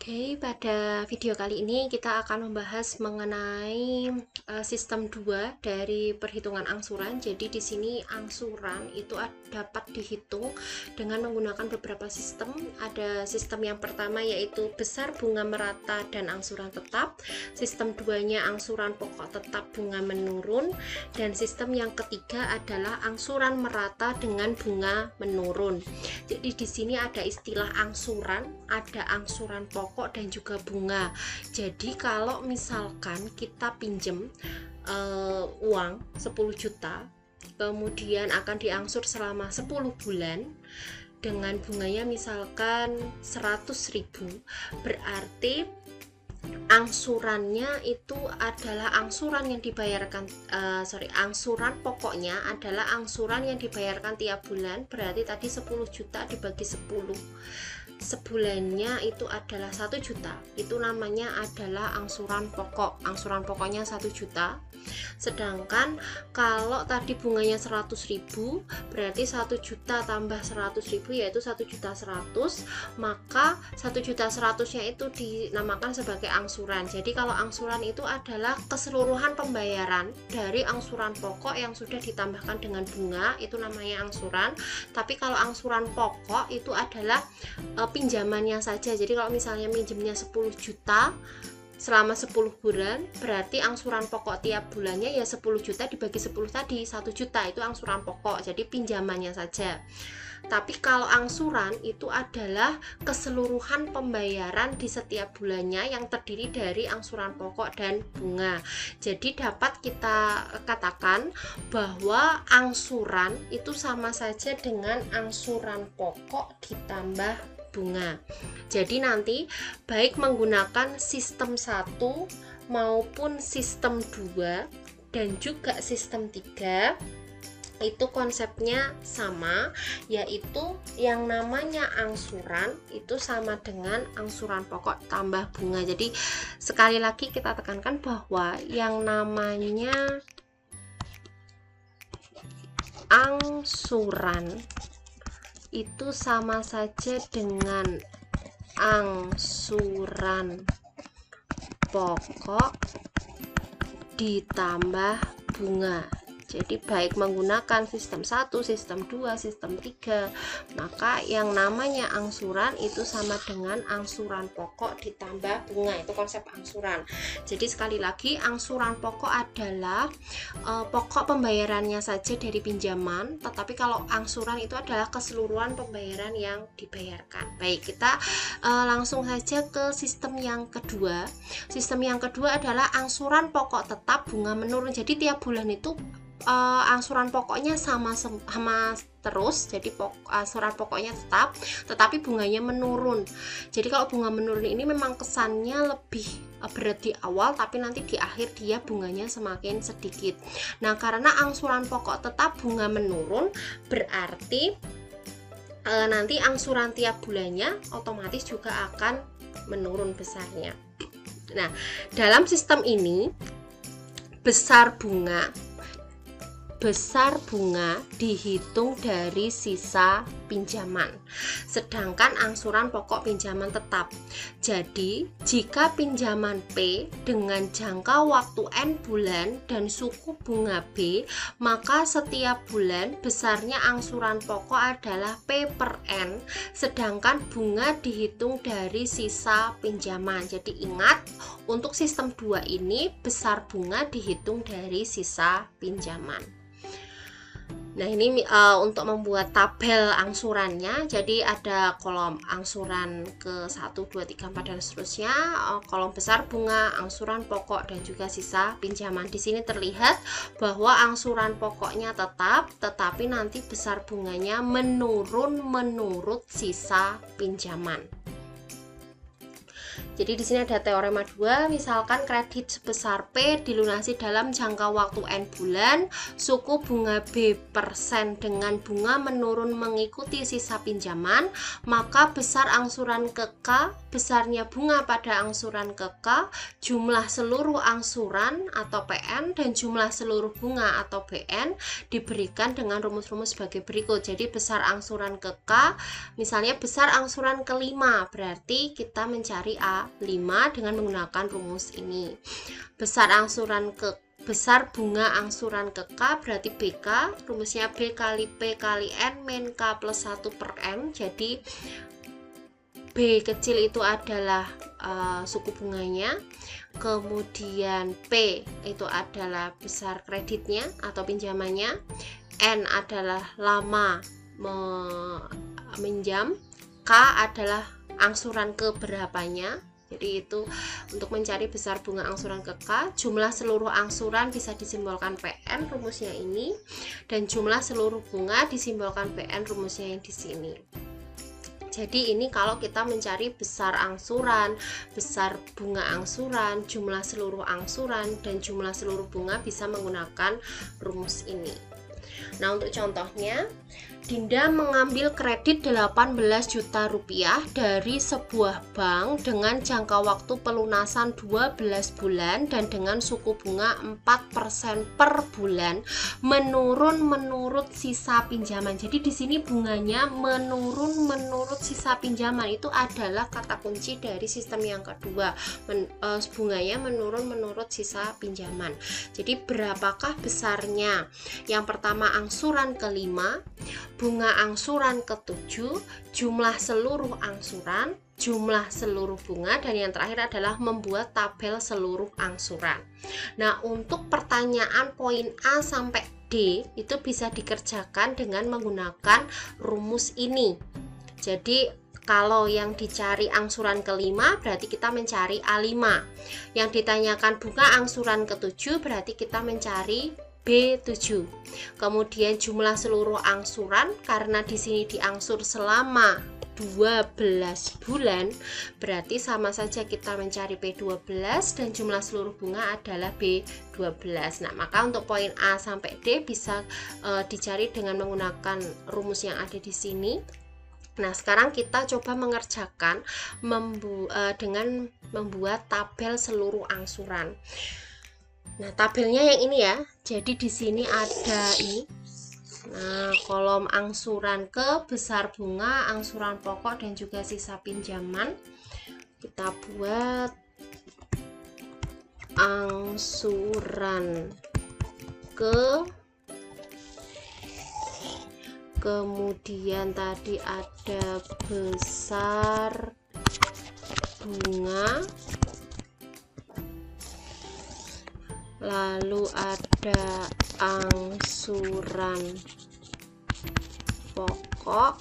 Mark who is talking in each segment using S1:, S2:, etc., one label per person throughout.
S1: Oke, pada video kali ini kita akan membahas mengenai sistem 2 dari perhitungan angsuran. Jadi di sini angsuran itu dapat dihitung dengan menggunakan beberapa sistem. Ada sistem yang pertama yaitu besar bunga merata dan angsuran tetap. Sistem 2-nya angsuran pokok tetap bunga menurun, dan sistem yang ketiga adalah angsuran merata dengan bunga menurun. Jadi di sini ada istilah angsuran, ada angsuran pokok dan juga bunga. Jadi kalau misalkan kita pinjem uang 10 juta, kemudian akan diangsur selama 10 bulan dengan bunganya misalkan 100.000, berarti angsurannya itu adalah angsuran yang dibayarkan angsuran pokoknya adalah angsuran yang dibayarkan tiap bulan. Berarti tadi 10 juta dibagi 10, sebulannya itu adalah 1 juta. Itu namanya adalah angsuran pokok. Angsuran pokoknya 1 juta. Sedangkan kalau tadi bunganya 100.000, berarti 1 juta tambah 100.000 yaitu 1.100.000, maka 1.100.000 nya itu dinamakan sebagai angsuran. Jadi kalau angsuran itu adalah keseluruhan pembayaran dari angsuran pokok yang sudah ditambahkan dengan bunga, itu namanya angsuran. Tapi kalau angsuran pokok itu adalah pinjamannya saja. Jadi kalau misalnya minjemnya 10 juta selama 10 bulan, berarti angsuran pokok tiap bulannya ya 10 juta dibagi 10 tadi, 1 juta itu angsuran pokok, jadi pinjamannya saja. Tapi kalau angsuran itu adalah keseluruhan pembayaran di setiap bulannya yang terdiri dari angsuran pokok dan bunga. Jadi dapat kita katakan bahwa angsuran itu sama saja dengan angsuran pokok ditambah bunga. Jadi nanti baik menggunakan sistem 1 maupun sistem 2 dan juga sistem 3 itu konsepnya sama, yaitu yang namanya angsuran itu sama dengan angsuran pokok tambah bunga. Jadi sekali lagi kita tekankan bahwa yang namanya angsuran itu sama saja dengan angsuran pokok ditambah bunga. Jadi baik menggunakan sistem 1, sistem 2, sistem 3, maka yang namanya angsuran itu sama dengan angsuran pokok ditambah bunga. Itu konsep angsuran. Jadi sekali lagi, angsuran pokok adalah pokok pembayarannya saja dari pinjaman, tetapi kalau angsuran itu adalah keseluruhan pembayaran yang dibayarkan. Baik, kita langsung saja ke sistem yang kedua. Sistem yang kedua adalah angsuran pokok tetap bunga menurun. Jadi tiap bulan itu angsuran pokoknya sama terus, jadi angsuran pokoknya tetap, tetapi bunganya menurun. Jadi kalau bunga menurun ini memang kesannya lebih berat di awal, tapi nanti di akhir dia bunganya semakin sedikit. Nah, karena angsuran pokok tetap bunga menurun, berarti nanti angsuran tiap bulannya otomatis juga akan menurun besarnya. Nah, dalam sistem ini besar bunga dihitung dari sisa pinjaman, sedangkan angsuran pokok pinjaman tetap. Jadi jika pinjaman P dengan jangka waktu N bulan dan suku bunga B, maka setiap bulan besarnya angsuran pokok adalah P per N, sedangkan bunga dihitung dari sisa pinjaman. Jadi ingat, untuk sistem 2 ini besar bunga dihitung dari sisa pinjaman. Nah, ini untuk membuat tabel angsurannya. Jadi ada kolom angsuran ke 1, 2, 3, 4 dan seterusnya, kolom besar bunga, angsuran pokok dan juga sisa pinjaman. Di sini terlihat bahwa angsuran pokoknya tetap, tetapi nanti besar bunganya menurun menurut sisa pinjaman. Jadi di sini ada teorema 2, misalkan kredit sebesar P dilunasi dalam jangka waktu N bulan, suku bunga B persen dengan bunga menurun mengikuti sisa pinjaman, maka besar angsuran ke K, besarnya bunga pada angsuran ke K, jumlah seluruh angsuran atau PN, dan jumlah seluruh bunga atau BN diberikan dengan rumus-rumus sebagai berikut. Jadi besar angsuran ke K, misalnya besar angsuran ke 5, berarti kita mencari A5 dengan menggunakan rumus ini. Besar bunga angsuran ke K berarti BK, rumusnya B kali P kali N min K plus 1 per M. Jadi B kecil itu adalah suku bunganya, kemudian P itu adalah besar kreditnya atau pinjamannya, N adalah lama meminjam, K adalah angsuran keberapanya. Jadi itu untuk mencari besar bunga angsuran ke K. Jumlah seluruh angsuran bisa disimbolkan PN, rumusnya ini, dan jumlah seluruh bunga disimbolkan PN, rumusnya yang di sini. Jadi ini kalau kita mencari besar angsuran, besar bunga angsuran, jumlah seluruh angsuran, dan jumlah seluruh bunga bisa menggunakan rumus ini. Nah, untuk contohnya, Dinda mengambil kredit 18 juta rupiah dari sebuah bank dengan jangka waktu pelunasan 12 bulan dan dengan suku bunga 4% per bulan menurun menurut sisa pinjaman. Jadi di sini bunganya menurun menurut sisa pinjaman, itu adalah kata kunci dari sistem yang kedua. Bunganya menurun menurut sisa pinjaman. Jadi berapakah besarnya? Yang pertama angsuran ke-5, bunga angsuran ke-7, jumlah seluruh angsuran, jumlah seluruh bunga, dan yang terakhir adalah membuat tabel seluruh angsuran. Nah, untuk pertanyaan poin A sampai D itu bisa dikerjakan dengan menggunakan rumus ini. Jadi kalau yang dicari angsuran ke-5 berarti kita mencari A5. Yang ditanyakan bunga angsuran ke-7 berarti kita mencari B7. Kemudian jumlah seluruh angsuran, karena di sini diangsur selama 12 bulan, berarti sama saja kita mencari P12, dan jumlah seluruh bunga adalah B12. Nah, maka untuk poin A sampai D bisa dicari dengan menggunakan rumus yang ada di sini. Nah, sekarang kita coba mengerjakan dengan membuat tabel seluruh angsuran. Nah, tabelnya yang ini ya. Jadi di sini ada ini. Nah, kolom angsuran ke, besar bunga, angsuran pokok, dan juga sisa pinjaman. Kita buat angsuran ke, kemudian tadi ada besar bunga, lalu ada angsuran pokok,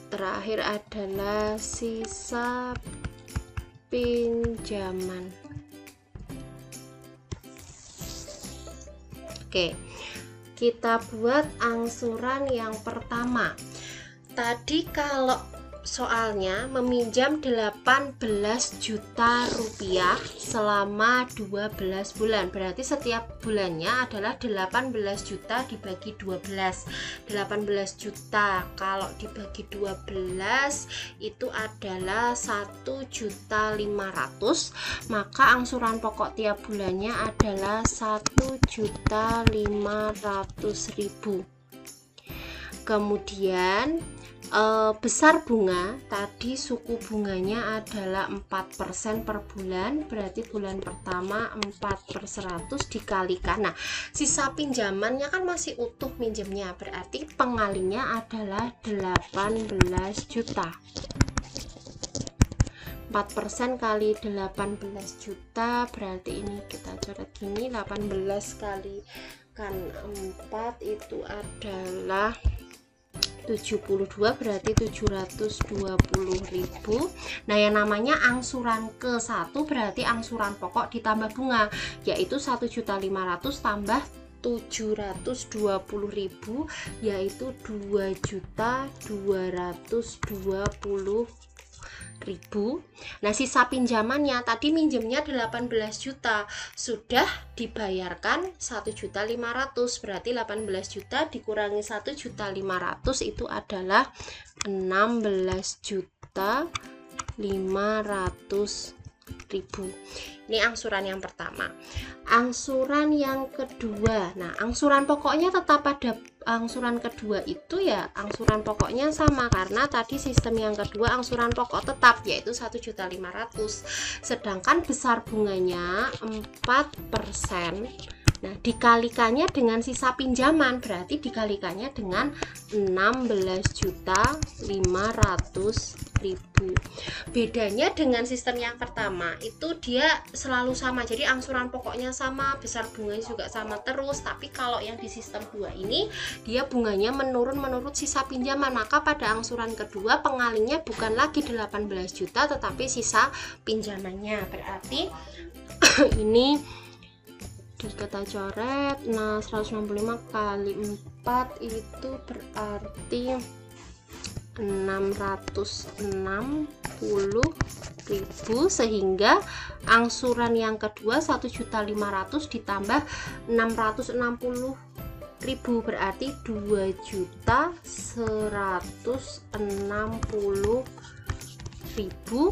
S1: terakhir adalah sisa pinjaman. Oke, kita buat angsuran yang pertama. Tadi kalau soalnya meminjam 18 juta rupiah selama 12 bulan, berarti setiap bulannya adalah 18 juta dibagi 12. 18 juta kalau dibagi 12 itu adalah 1.500.000, maka angsuran pokok tiap bulannya adalah 1.500.000. Kemudian besar bunga, tadi suku bunganya adalah 4% per bulan, berarti bulan pertama 4/100 dikalikan. Nah, sisa pinjamannya kan masih utuh minjemnya, berarti pengalinya adalah 18 juta. 4% kali 18 juta berarti ini kita coret gini, 18 kali kan 4 itu adalah 72 berarti 720.000. Nah, yang namanya angsuran ke-1 berarti angsuran pokok ditambah bunga, yaitu 1.500.000 tambah 720.000 yaitu 2.220.000. Nah, sisa pinjamannya tadi minjemnya 18 juta, sudah dibayarkan 1.500.000, berarti 18 juta dikurangi 1.500.000 itu adalah 16.500.000. Ini angsuran yang pertama. Angsuran yang kedua, nah angsuran pokoknya tetap pada angsuran kedua itu ya, angsuran pokoknya sama karena tadi sistem yang kedua angsuran pokok tetap yaitu 1.500.000, sedangkan besar bunganya 4%. Nah, dikalikannya dengan sisa pinjaman berarti dikalikannya dengan 16.500.000. Bedanya dengan sistem yang pertama itu dia selalu sama, jadi angsuran pokoknya sama, besar bunganya juga sama terus. Tapi kalau yang di sistem 2 ini dia bunganya menurun menurut sisa pinjaman, maka pada angsuran kedua pengalihnya bukan lagi 18 juta tetapi sisa pinjamannya. Berarti ini kita coret. Nah, 165 kali 4 itu berarti 660.000, sehingga angsuran yang kedua 1.500.000 ditambah 660.000 berarti 2.160.000.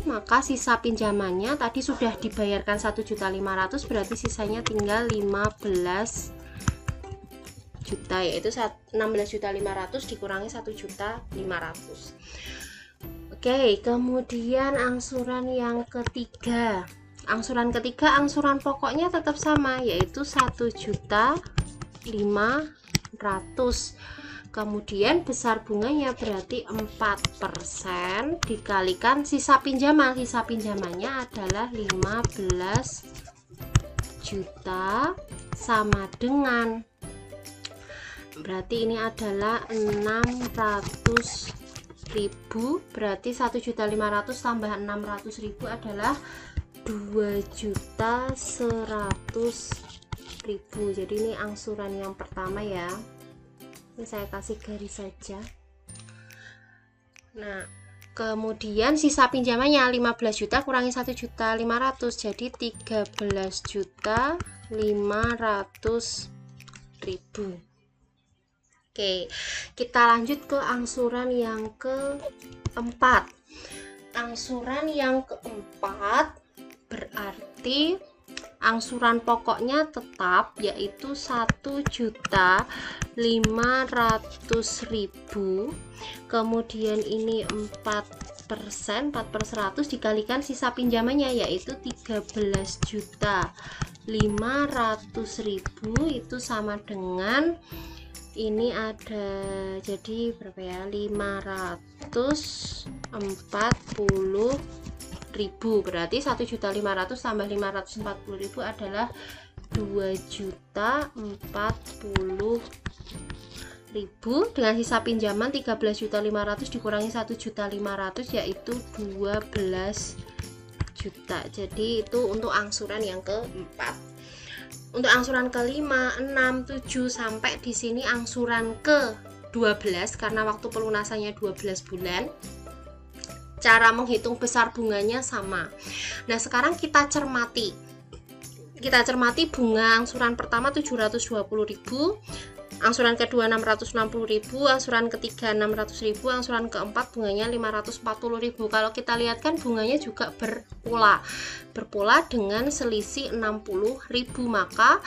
S1: Maka sisa pinjamannya tadi sudah dibayarkan 1.500.000 berarti sisanya tinggal 15 juta, yaitu 16.500.000 dikurangi 1.500.000. Oke, kemudian angsuran yang ketiga. Angsuran ketiga angsuran pokoknya tetap sama yaitu 1.500.000. Kemudian besar bunganya berarti 4% dikalikan sisa pinjaman. Sisa pinjamannya adalah 15 juta sama dengan, berarti ini adalah 600.000, berarti 1.500.000 tambah 600.000 adalah 2.100.000. Jadi ini angsuran yang pertama ya. Ini saya kasih garis saja. Nah, kemudian sisa pinjamannya 15 juta kurangi 1.500.000 jadi 13.500.000. Oke, kita lanjut ke angsuran yang keempat. Angsuran yang keempat berarti angsuran pokoknya tetap yaitu 1.500.000. Kemudian ini 4%, 4/100 dikalikan sisa pinjamannya yaitu 13.500.000 itu sama dengan ini ada jadi berapa ya, 540.000, berarti 1.500.000 tambah 540.000 adalah 2.040.000 dengan sisa pinjaman 13.500.000 dikurangi 1.500.000 yaitu 12 juta. Jadi itu untuk angsuran yang keempat. Untuk angsuran kelima, 6, 7 sampai di sini angsuran ke-12 karena waktu pelunasannya 12 bulan. Cara menghitung besar bunganya sama. Nah, sekarang kita cermati. Bunga angsuran pertama 720.000, angsuran kedua 660.000, angsuran ketiga 600.000, angsuran keempat bunganya 540.000. Kalau kita lihat kan bunganya juga berpola dengan selisih 60.000. Maka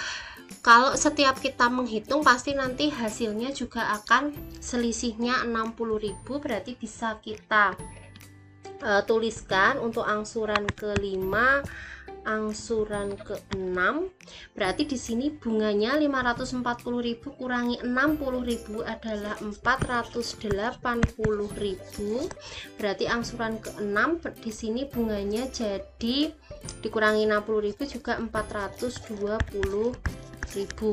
S1: kalau setiap kita menghitung pasti nanti hasilnya juga akan selisihnya 60.000, berarti bisa kita tuliskan untuk angsuran kelima, angsuran ke-6 berarti di sini bunganya 540.000 kurangi 60.000 adalah 480.000. Berarti angsuran ke-6 di sini bunganya jadi dikurangi 60.000 juga 420.000.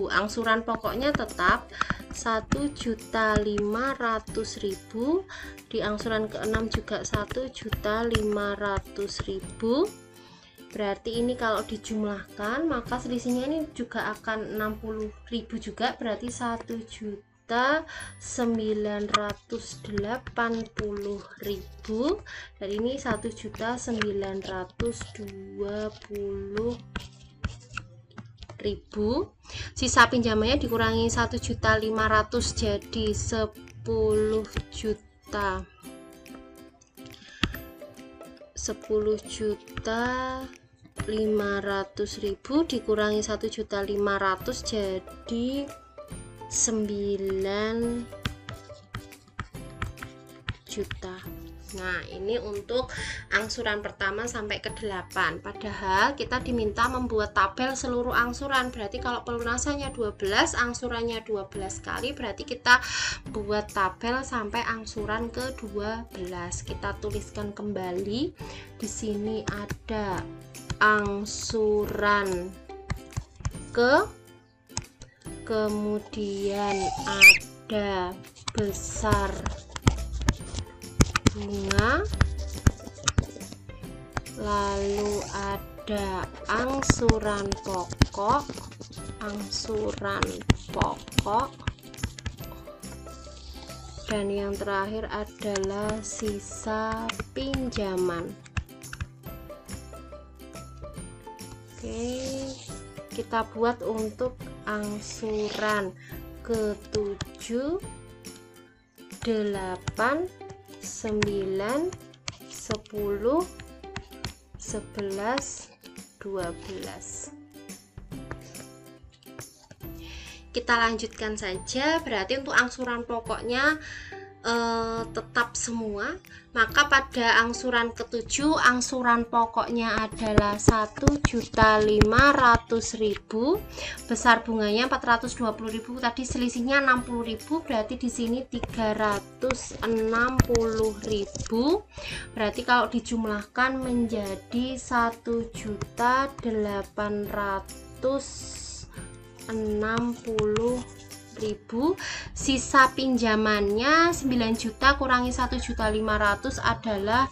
S1: Angsuran pokoknya tetap 1.500.000, di angsuran ke-6 juga 1.500.000. Berarti ini kalau dijumlahkan maka selisihnya ini juga akan 60.000 juga, berarti 1.980.000, dan ini 1.920.000. Sisa pinjamannya dikurangi 1.500.000 jadi 10.500.000 dikurangi 1.500.000 jadi 9 juta. Nah, ini untuk angsuran pertama sampai ke 8. Padahal kita diminta membuat tabel seluruh angsuran. Berarti kalau pelunasannya 12, angsurannya 12 kali, berarti kita buat tabel sampai angsuran ke 12. Kita tuliskan kembali. Di sini ada angsuran ke, kemudian ada besar bunga, lalu ada angsuran pokok, dan yang terakhir adalah sisa pinjaman. Oke, kita buat untuk angsuran ke-7, 8, 9, 10, 11, 12. Kita lanjutkan saja. Berarti untuk angsuran pokoknya tetap semua, maka pada angsuran ke-7 angsuran pokoknya adalah 1.500.000, besar bunganya 420.000, tadi selisihnya 60.000, berarti di sini 360.000. Berarti kalau dijumlahkan menjadi 1.860.000. Sisa pinjamannya 9 juta kurangi 1.500.000 adalah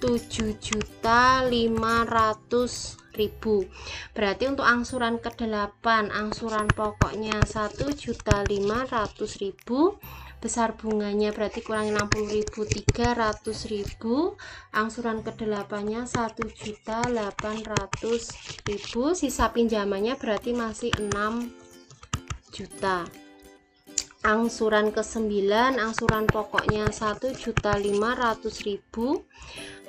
S1: 7.500.000. Berarti untuk angsuran ke-8 angsuran pokoknya 1.500.000, besar bunganya berarti kurangi 60.000, 300.000. Angsuran ke-8 nya 1.800.000, sisa pinjamannya berarti masih 6 juta. Angsuran ke-9 angsuran pokoknya 1.500.000,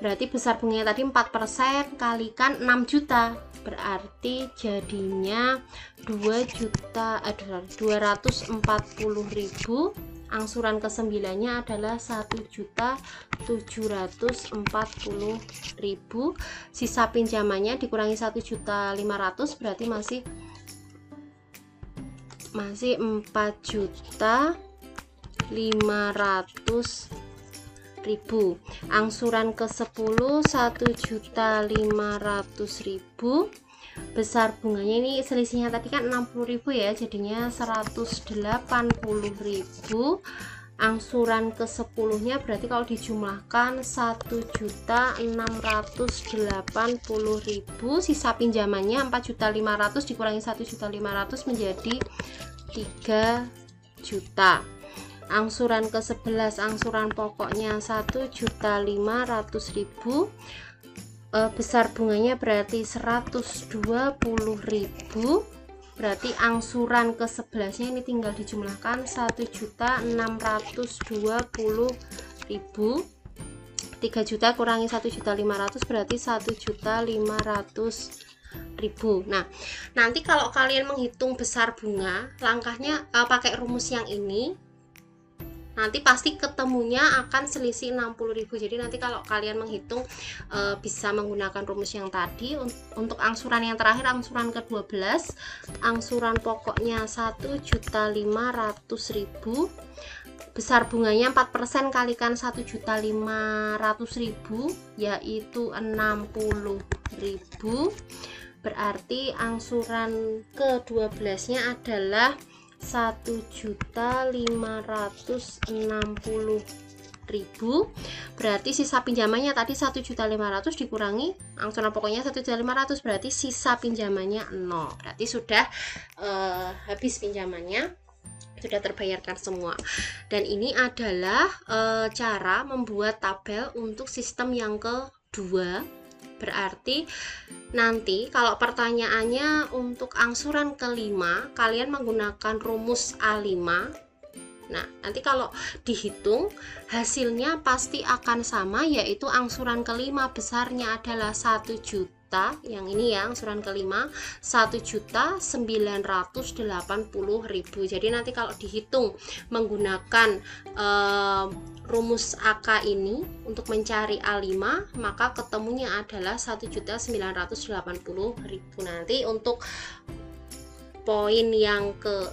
S1: berarti besar bunganya tadi 4% kalikan 6 juta, berarti jadinya 2.240.000. Angsuran ke-9 nya adalah 1.740.000. Sisa pinjamannya dikurangi 1.500.000 berarti masih 4.500.000. Angsuran ke-10 1.500.000, besar bunganya ini selisihnya tadi kan 60.000 ya, jadinya 180.000. Angsuran ke-10 nya berarti kalau dijumlahkan 1.680.000, sisa pinjamannya 4.500.000 dikurangi 1.500.000 menjadi 3 juta. Angsuran ke-11 angsuran pokoknya 1.500.000, besar bunganya berarti 120.000. Berarti angsuran ke-11 nya ini tinggal dijumlahkan 1.620.000. 3 juta kurangi 1.500.000 berarti 1.500.000. Nah, nanti kalau kalian menghitung besar bunga, langkahnya pakai rumus yang ini, nanti pasti ketemunya akan selisih 60.000. Jadi nanti kalau kalian menghitung bisa menggunakan rumus yang tadi. Untuk angsuran yang terakhir angsuran ke-12 angsuran pokoknya 1.500.000, besar bunganya 4% kalikan 1.500.000 yaitu 60.000. Berarti angsuran ke-12 nya adalah 1.560.000, berarti sisa pinjamannya tadi 1.500.000 dikurangi angsuran pokoknya 1.500.000, berarti sisa pinjamannya 0. Berarti sudah habis pinjamannya, sudah terbayarkan semua. Dan ini adalah cara membuat tabel untuk sistem yang kedua. Berarti nanti kalau pertanyaannya untuk angsuran kelima, kalian menggunakan rumus A5. Nah, nanti kalau dihitung hasilnya pasti akan sama, yaitu angsuran kelima besarnya adalah 1 juta, yang ini ya angsuran kelima 1.980.000. Jadi nanti kalau dihitung menggunakan rumus AK ini untuk mencari A5, maka ketemunya adalah 1.980.000. Nanti untuk poin yang ke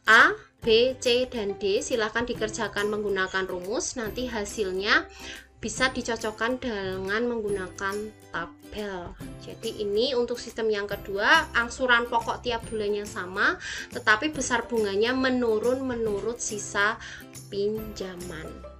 S1: A, B, C, dan D silahkan dikerjakan menggunakan rumus. Nanti hasilnya bisa dicocokkan dengan menggunakan tabel. Jadi ini untuk sistem yang kedua, angsuran pokok tiap bulannya sama, tetapi besar bunganya menurun menurut sisa pinjaman.